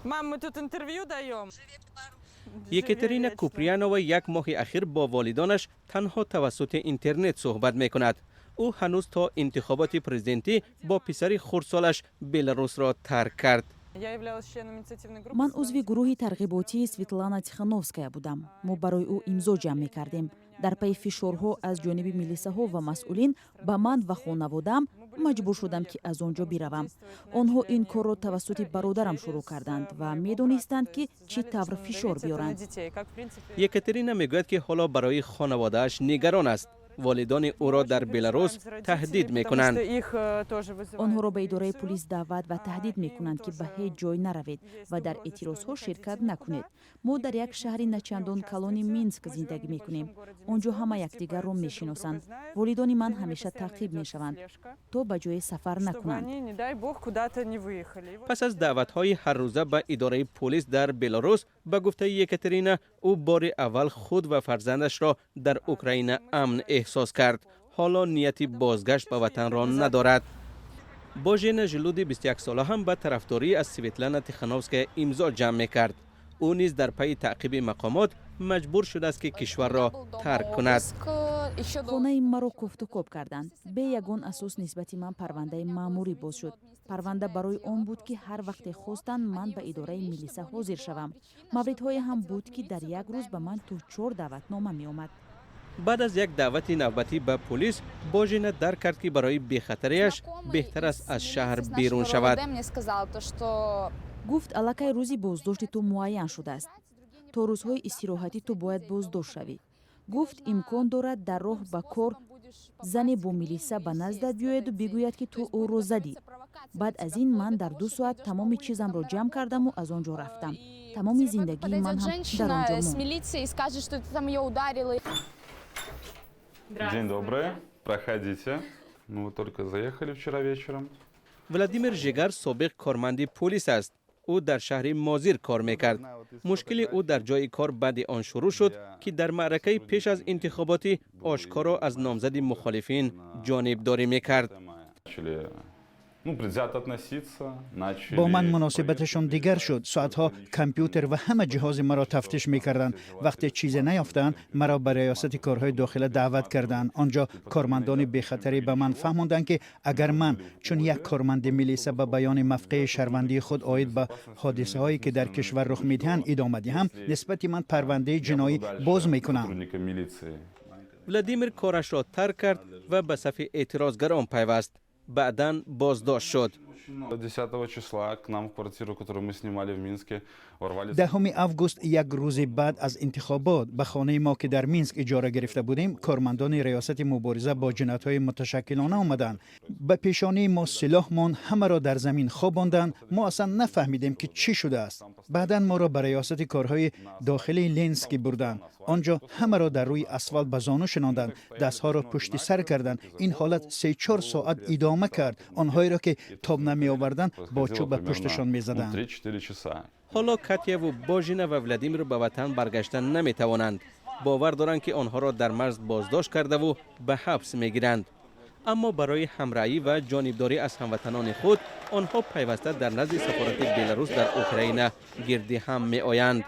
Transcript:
Мам, мы тут интервью даем. یکاترینا کوپریانووا یک ماه اخیر با والدانش تنها توسط اینترنت صحبت میکند. او هنوز تا انتخابات پرزیدنتی با پسر خردسالش بلاروس را ترک کرد. ман узви гурӯҳи тарғиботии Светлана Тихановская будам. мо барои ӯ имзо ҷамъ мекардем. дар пайи фишорҳо аз ҷониби милисаҳо ва масъулин ба ман ва хонаводаам маҷбур шудам ки аз он ҷо биравам. онҳо ин корро тавассути бародарам шурӯъ карданд ва медонистанд ки чӣ тавр фишор биёранд. یکاترینا میگوید که حالا برای خانواده‌اش نگران است. والدان او را در بلاروس تهدید میکنند. онҳоро ба идораи пулис даъват ва таҳдид мекунанд ки ба ҳеҷ ҷой наравед ва дар эътирозҳо ширкат накунед. мо дар як шаҳри начандон калони Минск зиндагӣ мекунем. он ҷо ҳама якдигарро мешиносанд. волидони ман ҳамеша таъқиб мешаванд то ба ҷое сафар накунанд. پس از دعوت‌های هر روزه به اداره پلیس در بلاروس، به گفته یکاترینا، او بار اول خود و فرزندش را در اوکراین امن احساس کرد. حالا نیتی بازگشت به وطن را ندارد. باژنا ژلودی 21 ساله هم به طرفداری از سویتلانا تیخانوفسکیا امضا جمع می‌کرد. او نیز در پی تعقیب مقامات مجبور شده است که کشور را ترک کند. хонаи маро кофтукоб карданд. бе ягон асос нисбати ман парвандаи маъмурӣ боз шуд. парванда барои он буд ки ҳар вақте хостанд ман ба идораи милиса ҳозир шавам. мавридҳое ҳам буд ки дар як рӯз ба ман ту 4 даъватнома меомад. بعد از یک دعوت نوبتی به پلیس، باژنا درک کرد که برای بخطریش بهتر است از شهر بیرون شود. гуфт аллакай рӯзи боздошти ту муайян шудааст. то рӯзҳои истироҳатӣ ту бояд боздошт шавӣ. гуфт имкон дорад дар роҳ ба кор зане бо милиса ба наздат биёяду бигӯяд ки ту ӯро задӣ. баъд аз ин ман дар 2 соат тамоми чизамро ҷамъ кардаму аз он ҷо рафтам. тамоми зиндагии ман ҳам дар он ҷо монд. День добрый, проходите. Мы вот только заехали вчера вечером. ولادیمیر ژگر سابق کارمند پلیس است. او در شهر مازیر کار میکرد. مشکل او در جای کار بعد آن شروع شد که در معرکه پیش از انتخاباتی آشکارا از نامزد مخالفین جانبداری میکرد. با من مناسبتشان دیگر شد. ساعتها کامپیوتر و همه جهاز مرا تفتیش میکردند. وقتی چیزی نیافتند مرا به ریاست کارهای داخله دعوت کردند. آنجا کارمندان بی‌خطری به من فهماندند که اگر من چون یک کارمند ملیسا به بیان مفقه شهروندی خود آید به حادثه هایی که در کشور رخ میدهند ادامه دهم، نسبت من پرونده جنایی باز میکنم. ولادیمیر کارش را ترک کرد و به صف اعتراضگران پیوست. بعداً بازداشت شد. 10 числа к нам в квартиру, которую мы снимали в Минске, ворвались. 10 август یک روز بعد از انتخابات به خانه ما که در مینسک اجاره گرفته بودیم، کارمندان ریاست مبارزه با جنایت‌های متشکلانه آمدند. به پیشانی ما سلاحمان همه را در زمین خواباندند. ما اصلا نفهمیدیم که چی شده است. بعداً ما را به ریاست کارهای داخلی لینسک بردند. آنجا همه را در روی اسفالت به زانو شناندند. دستها را پشت سر کردند. این حالت 3-4 ساعت ادامه کرد. آنهایی را که تاب نمی آوردند با چوب پشتشان می زدند. حالا کاتیا و باژنا و ولادیمیر به وطن برگشتن نمی توانند. باور دارند که آنها را در مرز بازداشت کرده و به حبس می گیرند. اما برای همراهی و جانبداری از هموطنان خود، آنها پیوسته در نزد سفارت بلاروس در اوکراین گرد هم می آیند.